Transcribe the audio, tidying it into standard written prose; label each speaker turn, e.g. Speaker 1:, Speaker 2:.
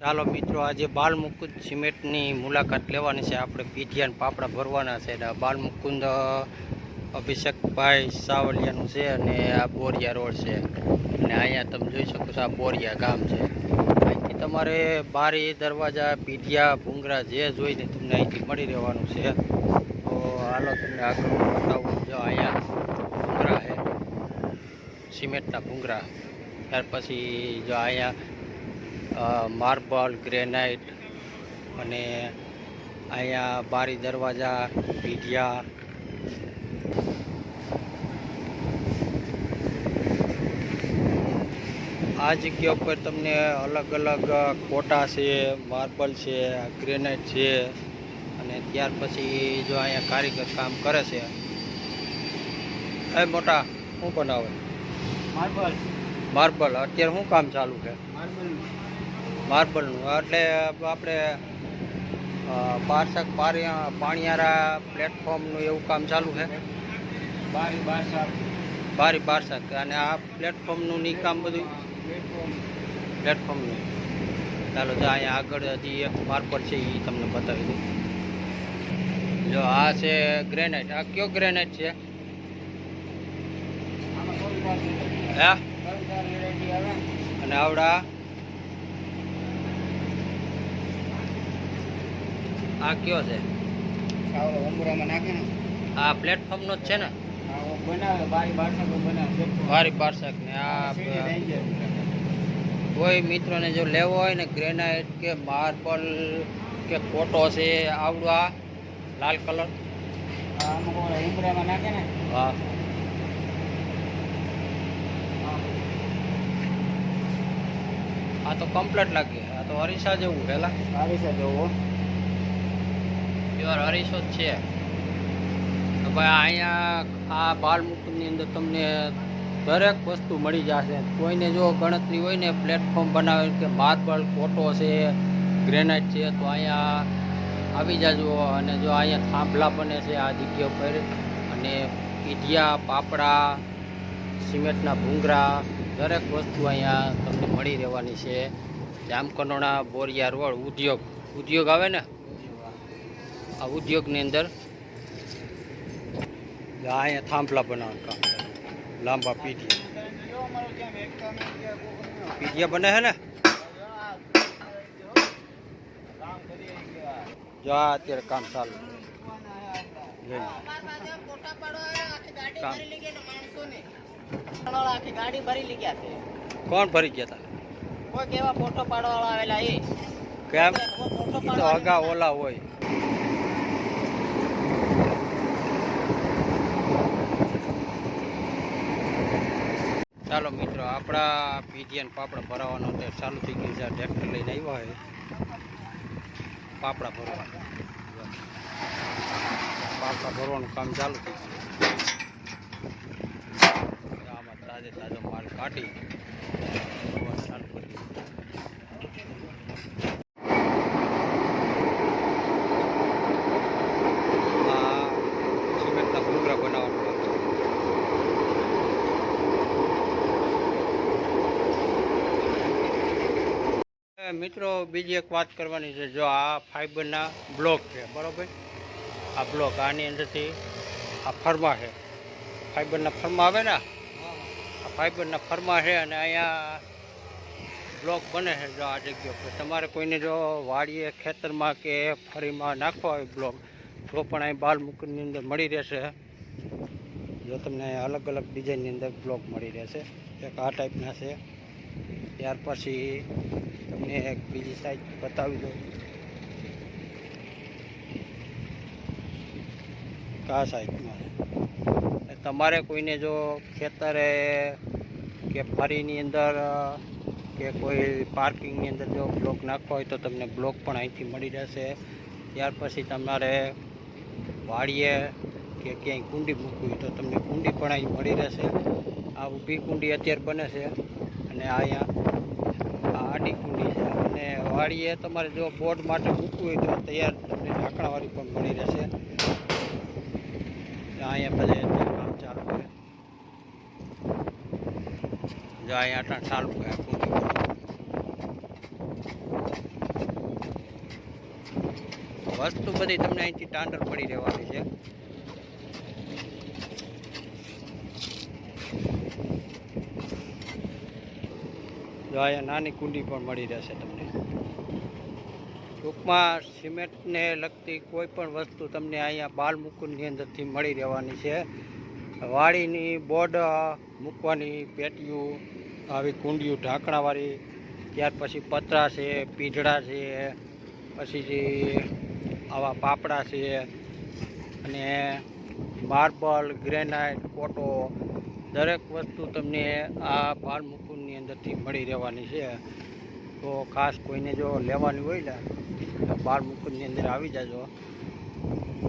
Speaker 1: ચાલો મિત્રો, આજે બાલમુકુંદ સિમેન્ટની મુલાકાત લેવાની છે. આપણે પીઠિયા પાપડા ભરવાના છે. બાલમુકુંદ અભિષેકભાઈ સાવલિયાનું છે અને આ બોરિયા રોડ છે. અને અહીંયા તમે જોઈ શકો છો, આ બોરિયા ગામ છે. અહીંથી તમારે બારી દરવાજા પીઠિયા ભૂંગરા જે જોઈને તમને અહીંથી મળી રહેવાનું છે. તો હાલો તમને આગળ બતાવું. જો અહીંયા ભૂંગરા છે, સિમેન્ટના ભૂંગરા. ત્યાર પછી જો અહીંયા માર્બલ, ગ્રેનાઇટ અને અહીંયા બારી દરવાજા પીઢિયા. આ જગ્યા ઉપર તમને અલગ અલગ કોટા છે, માર્બલ છે, ગ્રેનાઇટ છે. અને ત્યાર પછી જો અહીંયા કારીગર કામ કરે છે. એ મોટા શું બનાવે? માર્બલ. અત્યારે શું કામ ચાલુ છે? માર્બલનું. એટલે આપણે બારસાક પાણીયારા પ્લેટફોર્મનું એવું કામ ચાલુ છે. બારી બારસાક અને આ પ્લેટફોર્મનું ની કામ બધું પ્લેટફોર્મનું. ચાલો જો અહીંયા આગળ હજી એક માર્બલ છે, એ તમને બતાવી દઉં. જો આ છે ગ્રેનાઇટ. આ કયો ગ્રેનાઇટ છે? હા, અને આવડા આ કયો છે? આ પ્લેટફોર્મનો જ છે ને? બારી બારસાક ને આ કોઈ મિત્રોને જો લેવો હોય ને, ગ્રેનાઇટ કે માર્બલ કે કોટો છે, આવડું આ લાલ કલર. હા, આ તો કમ્પ્લીટ લાગે. આ તો અરીસા જેવું પેલા. અરીસા જેવું પ્યોર અરીસો જ છે. તો ભાઈ અહીંયા આ બાલમુકુંદની અંદર તમને દરેક વસ્તુ મળી જશે. કોઈને જો ગણતરી હોય ને પ્લેટફોર્મ બનાવે કે માર્બલ, કોટો છે, ગ્રેનાઇટ છે, તો અહીંયા આવી જાજો. અને જો અહીંયા થાંભલા બને છે આ જગ્યા ઉપર. અને પીઢિયા, પાપડા, સિમેન્ટના ભૂંગરા, દરેક વસ્તુ અહીંયા તમને મળી રહેવાની છે. જામકંડોરણા બોરિયા રોડ ઉદ્યોગ આવે ને, આ ઉદ્યોગની અંદર અહીંયા થાંભલા બનાવવાનું કામ કરે. લાંબા પીઢિયા બને છે ને. જો આ અત્યારે કામ ચાલુ.
Speaker 2: ગાડી ભરી લઈ ગયા છે.
Speaker 1: કોણ ભરી ગયા હતા?
Speaker 2: કોઈ કેવા ફોટો પાડવા વાળા આવેલા એ.
Speaker 1: કેમ? તો અગા ઓલા હોય. ચાલો મિત્રો, આપણા પીઢિયા પાપડા ભરાવાનો ચાલુ થઈ ગયું છે. ટ્રેક્ટર લઈને આવ્યા હોય પાપડા ભરવાનું. પાપડા ભરવાનું કામ ચાલુ થઈ ગયું. આમાં તાજો તાજો માલ કાઢી ચાલુ કરી. આ સિમેન્ટના ભૂંગરા બનાવવાનું કામ છે. મિત્રો, બીજી એક વાત કરવાની છે. જો આ ફાઈબરના બ્લોક છે, બરાબર. આ બ્લોક આની અંદરથી આ ફર્મા છે. ફાઈબરના ફર્મા આવે ને, આ ફાઈબરના ફર્મા છે. અને અહીંયા બ્લોક બને છે. જો આ જગ્યા પર તમારે કોઈને જો વાડીએ, ખેતરમાં કે ફરીમાં નાખવા હોય બ્લોક, તો પણ અહીં બાલમુકુંદની અંદર મળી રહેશે. જો તમને અલગ અલગ ડિઝાઇનની અંદર બ્લોક મળી રહેશે. એક આ ટાઈપના છે. ત્યાર પછી તમને એક બીજી સાઈડ બતાવી દઉં. આ સાઈડમાં તમારે કોઈને જો ખેતરે કે ફરીની અંદર કે કોઈ પાર્કિંગની અંદર જો બ્લોક નાખવા હોય તો તમને બ્લોક પણ અહીંથી મળી રહેશે. ત્યાર પછી તમારે વાડીએ કે ક્યાંય કુંડી મૂકવી હોય તો તમને કુંડી પણ અહીં મળી રહેશે. આ ઊભી કુંડી અત્યારે બને છે. અને અહીંયા આડી કુંડી છે. અને વાડીએ તમારે જો બોર્ડ માટે મૂકવું હોય તો તૈયાર તમને ઢાંકણાવાળી પણ મળી રહેશે. અહીંયા બધે કામ ચાલુ છે. જો અહીંયા ચાલુ છે. વસ્તુ બધી તમને અહીંથી સ્ટાન્ડર્ડ પડી રહેવાની છે. જો અહીંયા નાની કુંડી પણ મળી રહેશે તમને. ટૂંકમાં સિમેન્ટને લગતી કોઈ પણ વસ્તુ તમને અહીંયા બાલ મુકુંદની અંદરથી મળી રહેવાની છે. વાડીની બોર્ડ મૂકવાની પેટીયું, આવી કુંડીયું ઢાંકણાવાળી, ત્યાર પછી પતરા છે, પીંજડા છે, પછી જે આવા પાપડા છે, અને માર્બલ, ગ્રેનાઇટ, કોટો, દરેક વસ્તુ તમને આ બાલ મુકુંદની અંદરથી મળી રહેવાની છે. તો ખાસ કોઈને જો લેવાની હોય ને તો બાલ મુકુંદની અંદર આવી જાજો.